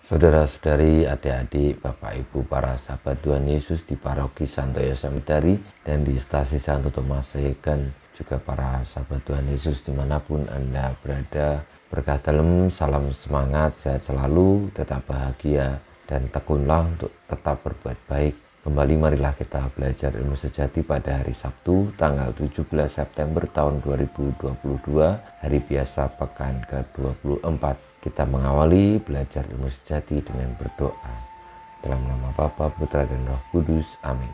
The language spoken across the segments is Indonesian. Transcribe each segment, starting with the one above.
Saudara-saudari, adik-adik, Bapak Ibu, para sahabat Tuhan Yesus di Paroki Santo Yosemite dan di Stasi Santo Thomas dan juga para sahabat Tuhan Yesus dimanapun Anda berada. Berkah dalam, salam semangat, sehat selalu, tetap bahagia, dan tekunlah untuk tetap berbuat baik. Kembali marilah kita belajar ilmu sejati pada hari Sabtu tanggal 17 September tahun 2022, hari biasa pekan ke-24. Kita mengawali belajar ilmu sejati dengan berdoa. Dalam nama Bapa, Putra, dan Roh Kudus. Amin.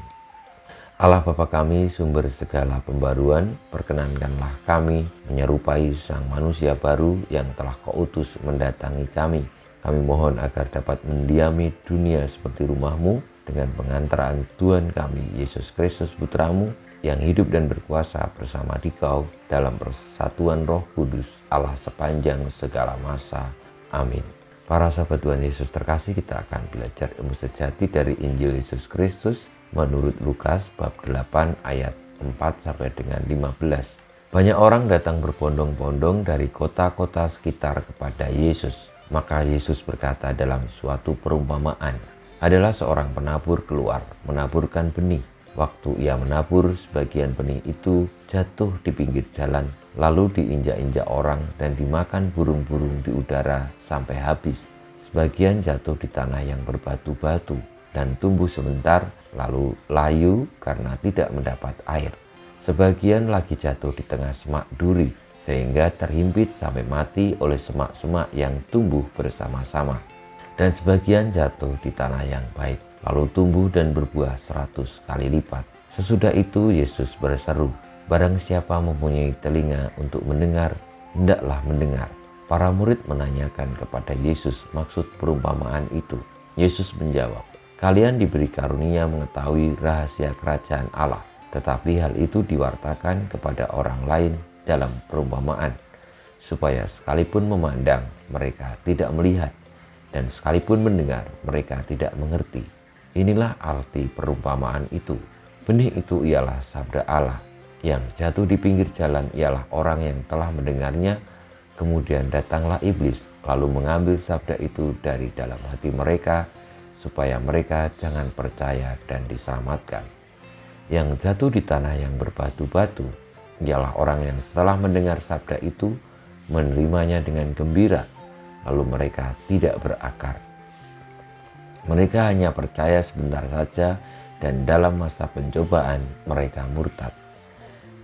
Allah Bapa kami, sumber segala pembaruan, perkenankanlah kami menyerupai sang manusia baru yang telah Kau utus mendatangi kami. Kami mohon agar dapat mendiami dunia seperti rumah-Mu dengan pengantaran Tuhan kami, Yesus Kristus Putra-Mu, yang hidup dan berkuasa bersama Dikau dalam persatuan Roh Kudus, Allah sepanjang segala masa. Amin. Para sahabat Tuhan Yesus terkasih, kita akan belajar ilmu sejati dari Injil Yesus Kristus menurut Lukas bab 8 ayat 4 sampai dengan 15. Banyak orang datang berbondong-bondong dari kota-kota sekitar kepada Yesus. Maka Yesus berkata dalam suatu perumpamaan, adalah seorang penabur keluar menaburkan benih. Waktu ia menabur, sebagian benih itu jatuh di pinggir jalan, lalu diinjak-injak orang dan dimakan burung-burung di udara sampai habis. Sebagian jatuh di tanah yang berbatu-batu dan tumbuh sebentar, lalu layu karena tidak mendapat air. Sebagian lagi jatuh di tengah semak duri, sehingga terhimpit sampai mati oleh semak-semak yang tumbuh bersama-sama. Dan sebagian jatuh di tanah yang baik, lalu tumbuh dan berbuah 100 kali lipat. Sesudah itu Yesus berseru, barang siapa mempunyai telinga untuk mendengar, hendaklah mendengar. Para murid menanyakan kepada Yesus maksud perumpamaan itu. Yesus menjawab, kalian diberi karunia mengetahui rahasia kerajaan Allah, tetapi hal itu diwartakan kepada orang lain dalam perumpamaan, supaya sekalipun memandang mereka tidak melihat, dan sekalipun mendengar mereka tidak mengerti. Inilah arti perumpamaan itu. Benih itu ialah sabda Allah. Yang jatuh di pinggir jalan ialah orang yang telah mendengarnya. Kemudian datanglah iblis, lalu mengambil sabda itu dari dalam hati mereka, supaya mereka jangan percaya dan diselamatkan. Yang jatuh di tanah yang berbatu-batu ialah orang yang setelah mendengar sabda itu, menerimanya dengan gembira, lalu mereka tidak berakar. Mereka hanya percaya sebentar saja dan dalam masa pencobaan mereka murtad.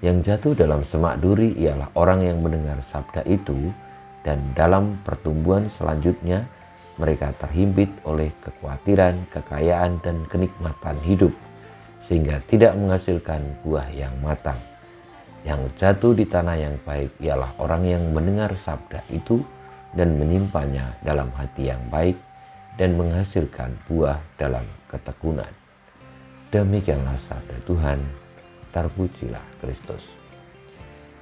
Yang jatuh dalam semak duri ialah orang yang mendengar sabda itu dan dalam pertumbuhan selanjutnya mereka terhimpit oleh kekhawatiran, kekayaan, dan kenikmatan hidup sehingga tidak menghasilkan buah yang matang. Yang jatuh di tanah yang baik ialah orang yang mendengar sabda itu dan menyimpannya dalam hati yang baik dan menghasilkan buah dalam ketekunan. Demikianlah sabda Tuhan, terpujilah Kristus.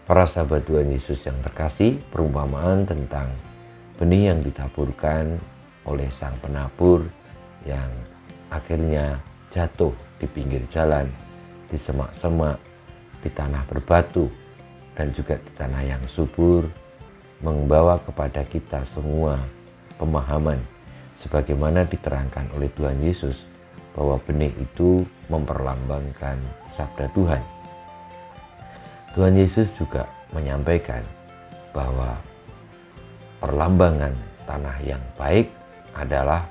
Para sahabat Tuhan Yesus yang terkasih, perumpamaan tentang benih yang ditaburkan oleh sang penabur yang akhirnya jatuh di pinggir jalan, di semak-semak, di tanah berbatu, dan juga di tanah yang subur, membawa kepada kita semua pemahaman sebagaimana diterangkan oleh Tuhan Yesus bahwa benih itu memperlambangkan sabda Tuhan. Tuhan Yesus juga menyampaikan bahwa perlambangan tanah yang baik adalah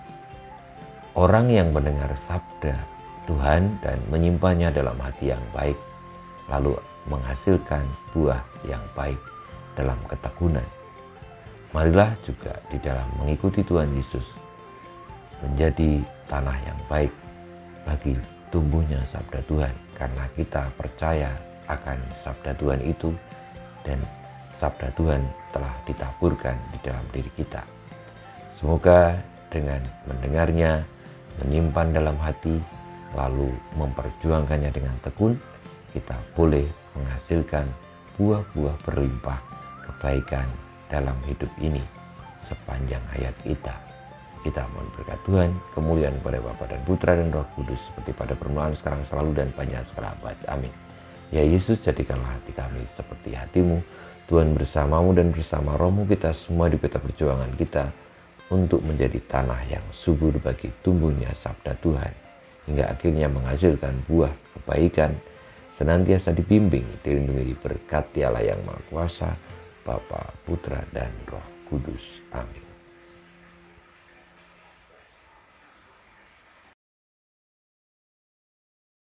orang yang mendengar sabda Tuhan dan menyimpannya dalam hati yang baik, lalu menghasilkan buah yang baik dalam ketekunan. Marilah juga di dalam mengikuti Tuhan Yesus menjadi tanah yang baik bagi tumbuhnya sabda Tuhan, karena kita percaya akan sabda Tuhan itu dan sabda Tuhan telah ditaburkan di dalam diri kita. Semoga dengan mendengarnya, menyimpan dalam hati, lalu memperjuangkannya dengan tekun, kita boleh menghasilkan buah-buah berlimpah kebaikan dalam hidup ini sepanjang hayat kita. Kita mohon berkat Tuhan, kemuliaan kepada Bapa dan Putra dan Roh Kudus, seperti pada permulaan, sekarang, selalu, dan panjang segala abad. Amin. Ya Yesus, jadikanlah hati kami seperti hati-Mu. Tuhan bersamamu dan bersama rohmu kita semua di peta perjuangan kita. untuk menjadi tanah yang subur bagi tumbuhnya sabda Tuhan, hingga akhirnya menghasilkan buah kebaikan, senantiasa dibimbing, dilindungi, diberkati Allah yang Maha Kuasa, Bapa, Putra, dan Roh Kudus. Amin.